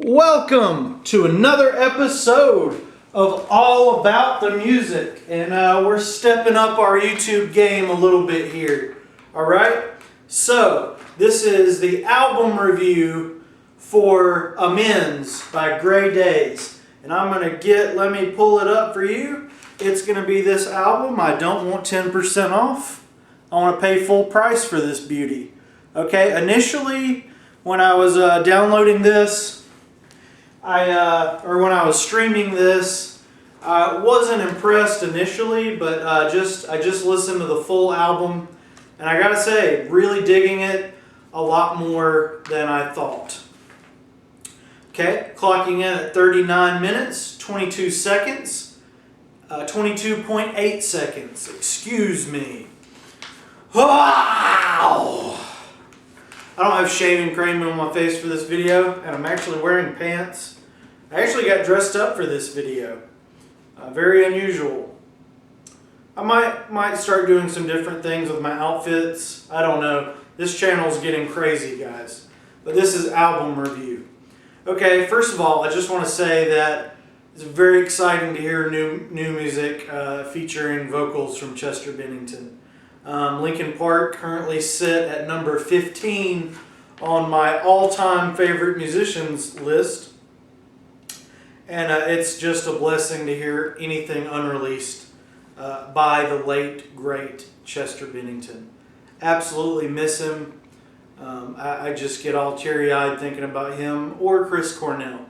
Welcome to another episode of All About the Music, and we're stepping up our YouTube game a little bit here. Alright, so this is the album review for Amends by Daze, and I'm going to let me pull it up for you. It's going to be this album. I don't want 10% off. I want to pay full price for this beauty. Okay, initially when I was downloading this, or when I was streaming this, I wasn't impressed initially, but I just listened to the full album, and I gotta say, really digging it a lot more than I thought. Okay, clocking in at 39 minutes, 22 seconds, 22.8 seconds, excuse me. Wow! I don't have shaving cream on my face for this video, and I'm actually wearing pants. I actually got dressed up for this video. Very unusual. I might start doing some different things with my outfits. I don't know. This channel's getting crazy, guys. But this is album review. Okay, first of all, I just want to say that it's very exciting to hear new music featuring vocals from Chester Bennington. Linkin Park currently sit at number 15 on my all-time favorite musicians list. And it's just a blessing to hear anything unreleased by the late, great Chester Bennington. Absolutely miss him. I just get all teary-eyed thinking about him or Chris Cornell.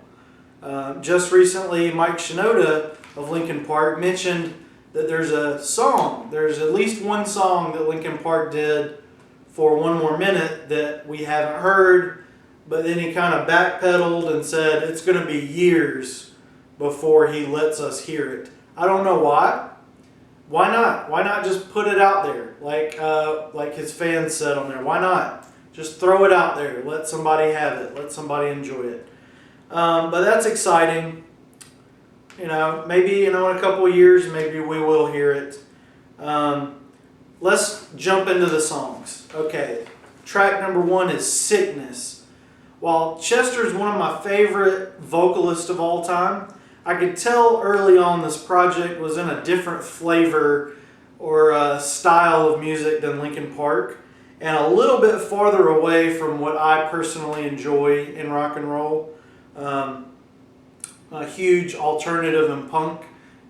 Just recently, Mike Shinoda of Linkin Park mentioned that there's at least one song that Linkin Park did for One More Minute that we haven't heard, but then he kind of backpedaled and said it's going to be years before he lets us hear it. I don't know why. Why not? Why not just put it out there like his fans said on there? Why not? Just throw it out there. Let somebody have it. Let somebody enjoy it. But that's exciting. Maybe in a couple of years, maybe we will hear it. Let's jump into the songs. Okay, track number 1 is Sickness. While Chester's one of my favorite vocalists of all time, I could tell early on this project was in a different flavor or style of music than Linkin Park, and a little bit farther away from what I personally enjoy in rock and roll. A huge alternative and punk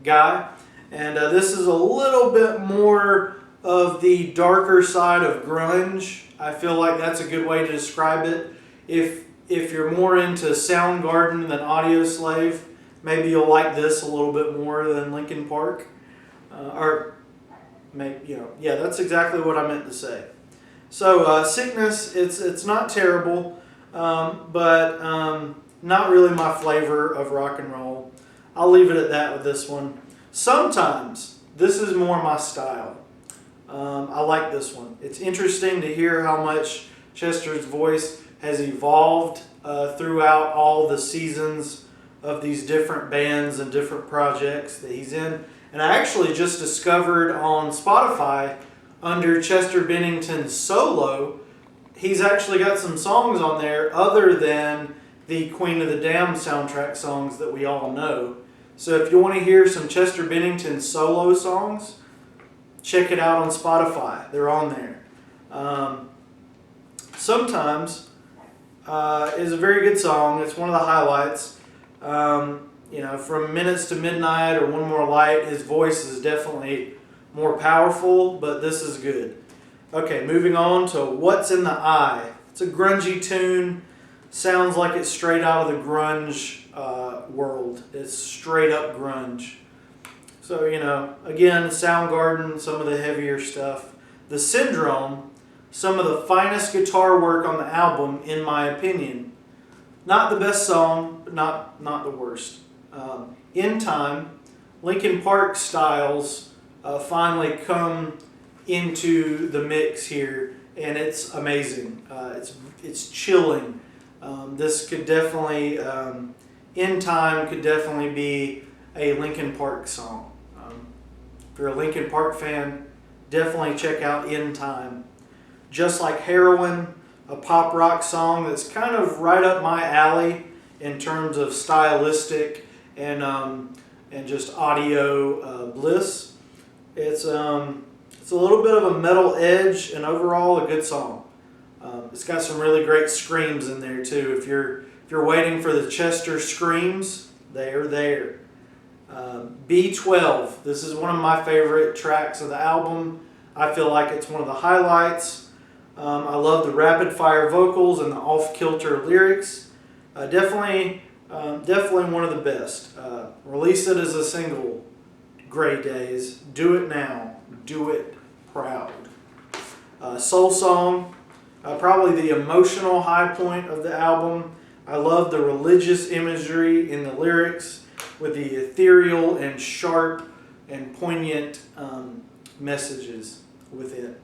guy, and this is a little bit more of the darker side of grunge. I feel like that's a good way to describe it. If you're more into Soundgarden than Audioslave, maybe you'll like this a little bit more than Linkin Park. Yeah, that's exactly what I meant to say. So Sickness, it's not terrible, but not really my flavor of rock and roll. I'll leave it at that with this one. Sometimes this is more my style. I like this one. It's interesting to hear how much Chester's voice has evolved throughout all the seasons of these different bands and different projects that he's in. And I actually just discovered on Spotify, under Chester Bennington's solo, he's actually got some songs on there other than the Queen of the Damned soundtrack songs that we all know. So if you want to hear some Chester Bennington solo songs, check it out on Spotify. They're on there. Sometimes is a very good song. It's one of the highlights. From Minutes to Midnight or One More Light, his voice is definitely more powerful, but this is good. Okay, moving on to What's in the Eye. It's a grungy tune. Sounds like it's straight out of the grunge world. It's straight up grunge. So, again, Soundgarden, some of the heavier stuff. The Syndrome, some of the finest guitar work on the album, in my opinion. Not the best song, but not the worst. In Time, Linkin Park styles finally come into the mix here, and it's amazing. It's chilling. This could definitely, In Time could definitely be a Linkin Park song. If you're a Linkin Park fan, definitely check out In Time. Just Like Heroin, a pop rock song that's kind of right up my alley. in terms of stylistic and just audio bliss. It's a little bit of a metal edge, and overall a good song. It's got some really great screams in there too. If you're waiting for the Chester screams, they are there. B12. This is one of my favorite tracks of the album. I feel like it's one of the highlights. I love the rapid fire vocals and the off-kilter lyrics. Definitely one of the best. Release it as a single. Great Daze. Do it now. Do it proud. Soul Song. Probably the emotional high point of the album. I love the religious imagery in the lyrics with the ethereal and sharp and poignant messages within.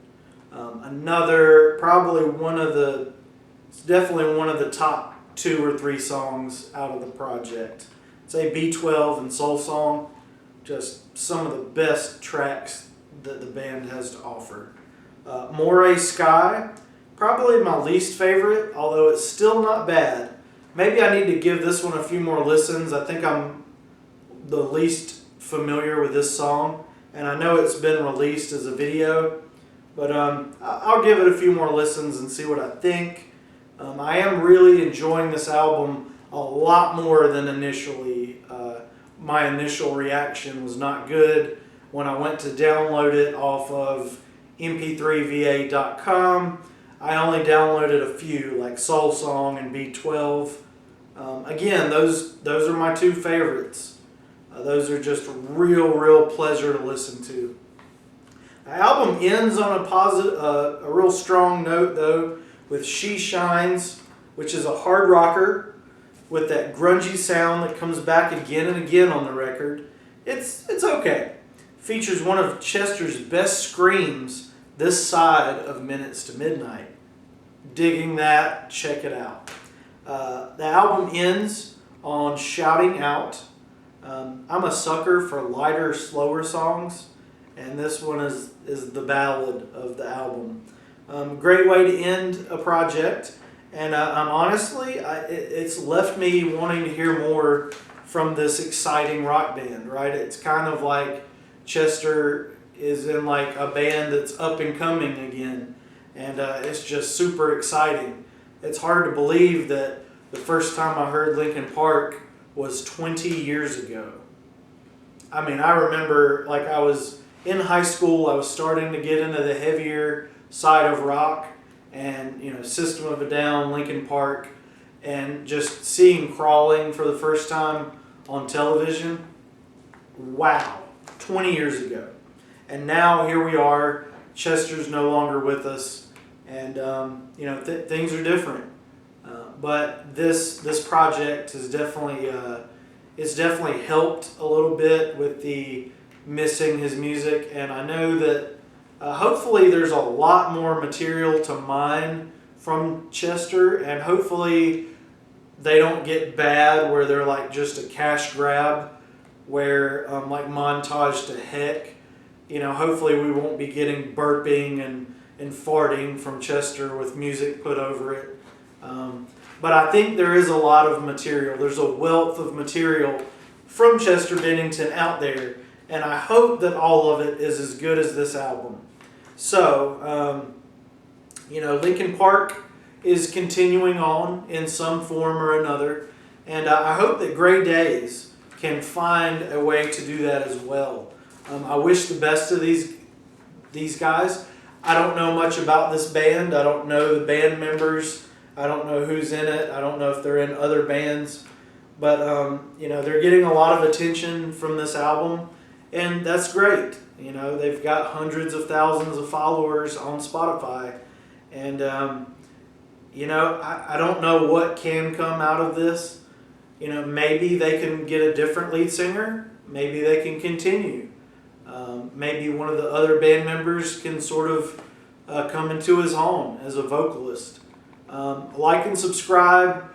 It's definitely one of the top 2 or 3 songs out of the project. Say B12 and Soul Song, just some of the best tracks that the band has to offer. Moray Sky, probably my least favorite, although it's still not bad. Maybe I need to give this one a few more listens. I think I'm the least familiar with this song, and I know it's been released as a video, but I'll give it a few more listens and see what I think. I am really enjoying this album a lot more than initially. My initial reaction was not good when I went to download it off of mp3va.com. I only downloaded a few, like Soul Song and B12. Again, those are my 2 favorites. Those are just real pleasure to listen to. The album ends on a real strong note though, with She Shines, which is a hard rocker with that grungy sound that comes back again and again on the record. It's okay. Features one of Chester's best screams this side of Minutes to Midnight. Digging that, check it out. The album ends on Shouting Out. I'm a sucker for lighter, slower songs, and this one is the ballad of the album. Great way to end a project, and it's left me wanting to hear more from this exciting rock band, right? It's kind of like Chester is in like a band that's up and coming again, and it's just super exciting. It's hard to believe that the first time I heard Linkin Park was 20 years ago. I mean, I remember like I was in high school, I was starting to get into the heavier side of rock, and System of a Down, Linkin Park, and just seeing Crawling for the first time on television. Wow, 20 years ago. And now here we are, Chester's no longer with us, and things are different. But this project has definitely helped a little bit with the missing his music, and I know that hopefully there's a lot more material to mine from Chester, and hopefully they don't get bad where they're like just a cash grab, where like Montage to Heck. Hopefully we won't be getting burping and farting from Chester with music put over it. But I think there is a lot of material. There's a wealth of material from Chester Bennington out there, and I hope that all of it is as good as this album. So, Linkin Park is continuing on in some form or another, and I hope that Grey Daze can find a way to do that as well. I wish the best of these guys. I don't know much about this band. I don't know the band members. I don't know who's in it. I don't know if they're in other bands. But, they're getting a lot of attention from this album, and that's great. They've got hundreds of thousands of followers on Spotify. And, I don't know what can come out of this. Maybe they can get a different lead singer. Maybe they can continue. Maybe one of the other band members can sort of come into his own as a vocalist. Like and subscribe.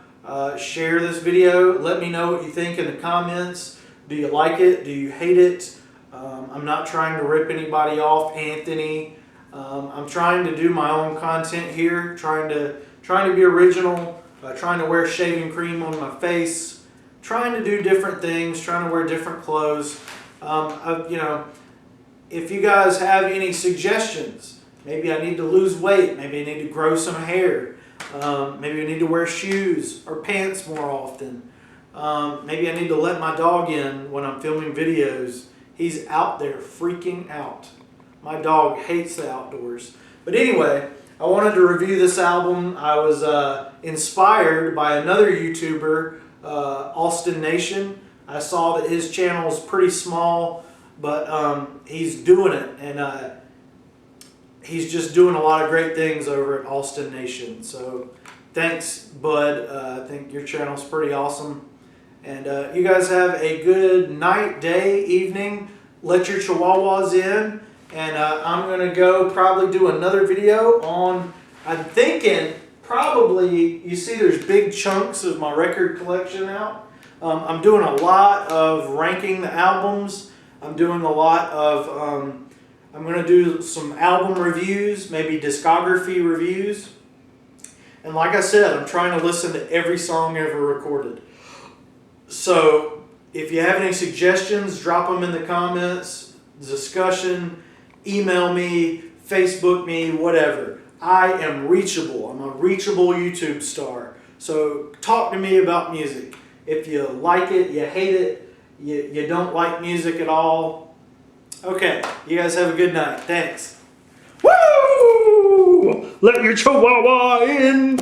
Share this video. Let me know what you think in the comments. Do you like it? Do you hate it? I'm not trying to rip anybody off, Anthony. I'm trying to do my own content here. Trying to be original. trying to wear shaving cream on my face, trying to do different things, trying to wear different clothes. You know, if you guys have any suggestions, maybe I need to lose weight, maybe I need to grow some hair, maybe I need to wear shoes or pants more often. Maybe I need to let my dog in when I'm filming videos. He's out there freaking out. My dog hates the outdoors. But anyway, I wanted to review this album. I was inspired by another YouTuber, Austin Nation. I saw that his channel is pretty small, but he's doing it, and he's just doing a lot of great things over at Austin Nation. So thanks, bud. I think your channel's pretty awesome. And you guys have a good night, day, evening. Let your chihuahuas in. And I'm going to go probably do another video on, I'm thinking probably, you see there's big chunks of my record collection out. I'm doing a lot of ranking the albums. I'm doing a lot of, I'm going to do some album reviews, maybe discography reviews. And like I said, I'm trying to listen to every song ever recorded. So if you have any suggestions, drop them in the comments, discussion, email me, Facebook me, whatever. I am reachable. I'm a reachable YouTube star. So talk to me about music. If you like it, you hate it, you don't like music at all. Okay, you guys have a good night. Thanks. Woo! Let your chihuahua in.